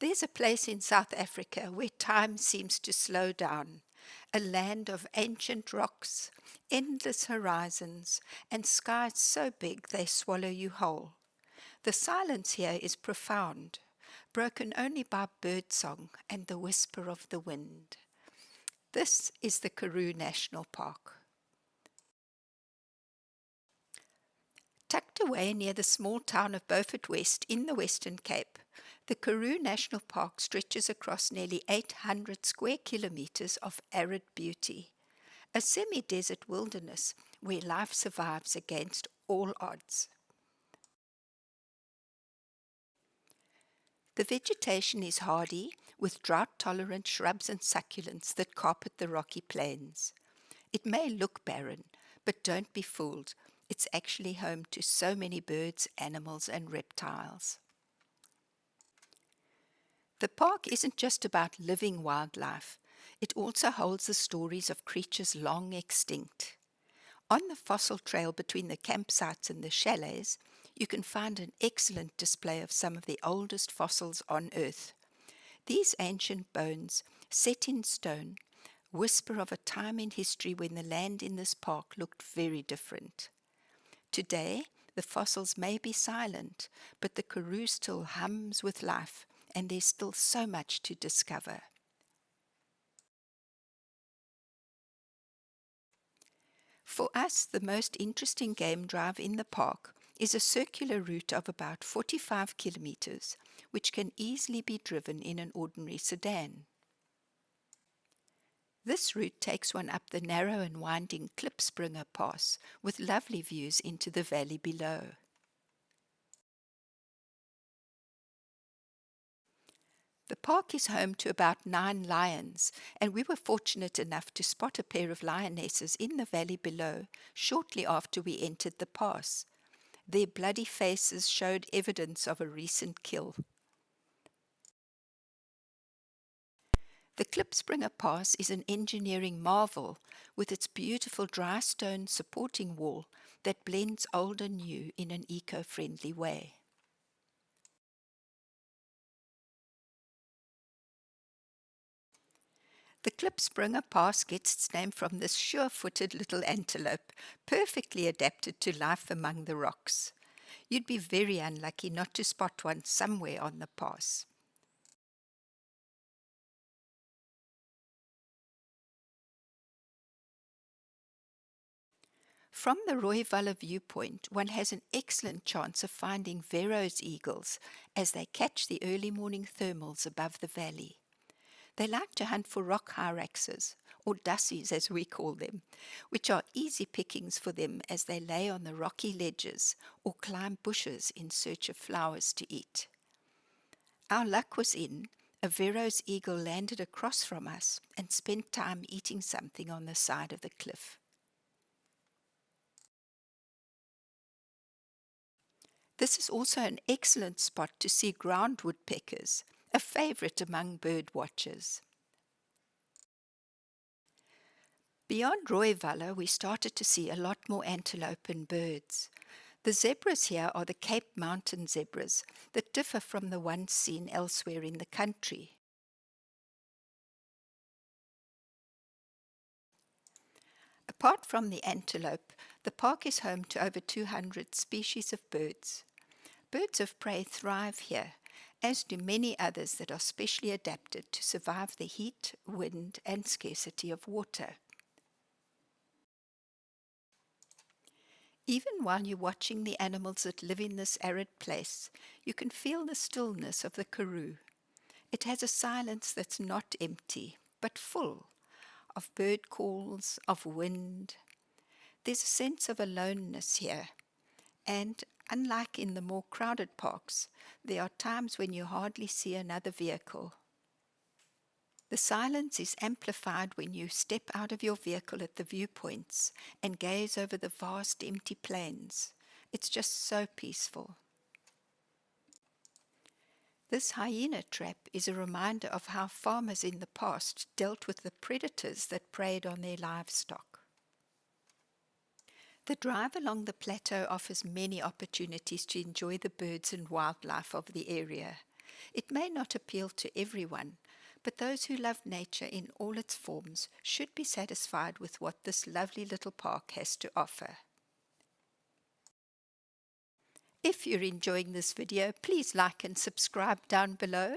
There's a place in South Africa where time seems to slow down, a land of ancient rocks, endless horizons, and skies so big they swallow you whole. The silence here is profound, broken only by birdsong and the whisper of the wind. This is the Karoo National Park. Tucked away near the small town of Beaufort West in the Western Cape, the Karoo National Park stretches across nearly 800 square kilometers of arid beauty, a semi-desert wilderness where life survives against all odds. The vegetation is hardy, with drought-tolerant shrubs and succulents that carpet the rocky plains. It may look barren, but don't be fooled. It's actually home to so many birds, animals, and reptiles. The park isn't just about living wildlife. It also holds the stories of creatures long extinct. On the fossil trail between the campsites and the chalets, you can find an excellent display of some of the oldest fossils on Earth. These ancient bones, set in stone, whisper of a time in history when the land in this park looked very different. Today, the fossils may be silent, but the Karoo still hums with life, and there's still so much to discover. For us, the most interesting game drive in the park is a circular route of about 45 kilometers, which can easily be driven in an ordinary sedan. This route takes one up the narrow and winding Klipspringer pass with lovely views into the valley below. The park is home to about 9 lions, and we were fortunate enough to spot a pair of lionesses in the valley below shortly after we entered the pass. Their bloody faces showed evidence of a recent kill. The Klipspringer Pass is an engineering marvel with its beautiful dry stone supporting wall that blends old and new in an eco-friendly way. The Klipspringer Pass gets its name from this sure-footed little antelope, perfectly adapted to life among the rocks. You'd be very unlucky not to spot one somewhere on the pass. From the Nuweveld viewpoint, one has an excellent chance of finding Vero's eagles as they catch the early morning thermals above the valley. They like to hunt for rock hyraxes, or dussies as we call them, which are easy pickings for them as they lay on the rocky ledges or climb bushes in search of flowers to eat. Our luck was in. A Vero's eagle landed across from us and spent time eating something on the side of the cliff. This is also an excellent spot to see ground woodpeckers, a favorite among bird watchers. Beyond Nuweveld, we started to see a lot more antelope and birds. The zebras here are the Cape Mountain zebras that differ from the ones seen elsewhere in the country. Apart from the antelope, the park is home to over 200 species of birds. Birds of prey thrive here, as do many others that are specially adapted to survive the heat, wind, and scarcity of water. Even while you're watching the animals that live in this arid place, you can feel the stillness of the Karoo. It has a silence that's not empty, but full of bird calls, of wind. There's a sense of aloneness here, and unlike in the more crowded parks, there are times when you hardly see another vehicle. The silence is amplified when you step out of your vehicle at the viewpoints and gaze over the vast empty plains. It's just so peaceful. This hyena trap is a reminder of how farmers in the past dealt with the predators that preyed on their livestock. The drive along the plateau offers many opportunities to enjoy the birds and wildlife of the area. It may not appeal to everyone, but those who love nature in all its forms should be satisfied with what this lovely little park has to offer. If you're enjoying this video, please like and subscribe down below.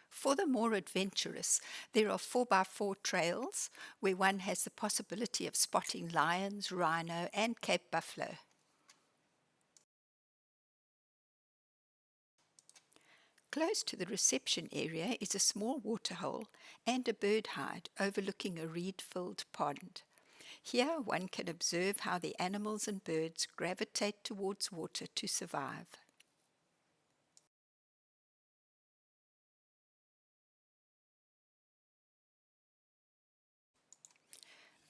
For the more adventurous, there are 4x4 trails where one has the possibility of spotting lions, rhino and Cape buffalo. Close to the reception area is a small waterhole and a bird hide overlooking a reed-filled pond. Here one can observe how the animals and birds gravitate towards water to survive.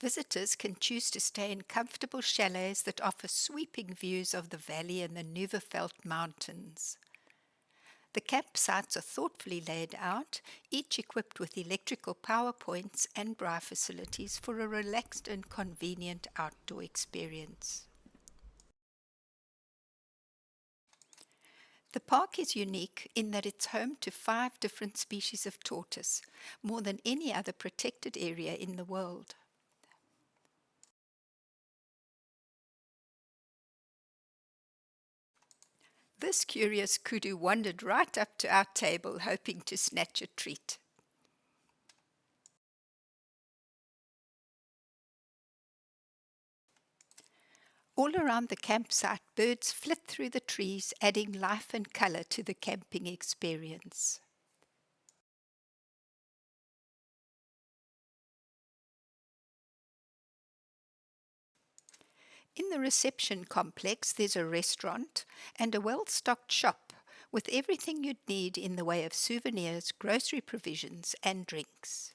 Visitors can choose to stay in comfortable chalets that offer sweeping views of the valley and the Nuweveld Mountains. The campsites are thoughtfully laid out, each equipped with electrical power points and braai facilities for a relaxed and convenient outdoor experience. The park is unique in that it's home to 5 different species of tortoise, more than any other protected area in the world. This curious kudu wandered right up to our table, hoping to snatch a treat. All around the campsite, birds flit through the trees, adding life and color to the camping experience. In the reception complex, there's a restaurant and a well-stocked shop with everything you'd need in the way of souvenirs, grocery provisions, and drinks.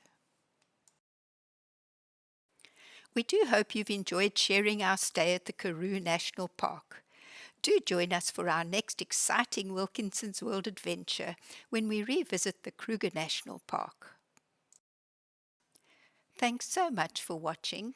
We do hope you've enjoyed sharing our stay at the Karoo National Park. Do join us for our next exciting Wilkinson's World adventure when we revisit the Kruger National Park. Thanks so much for watching.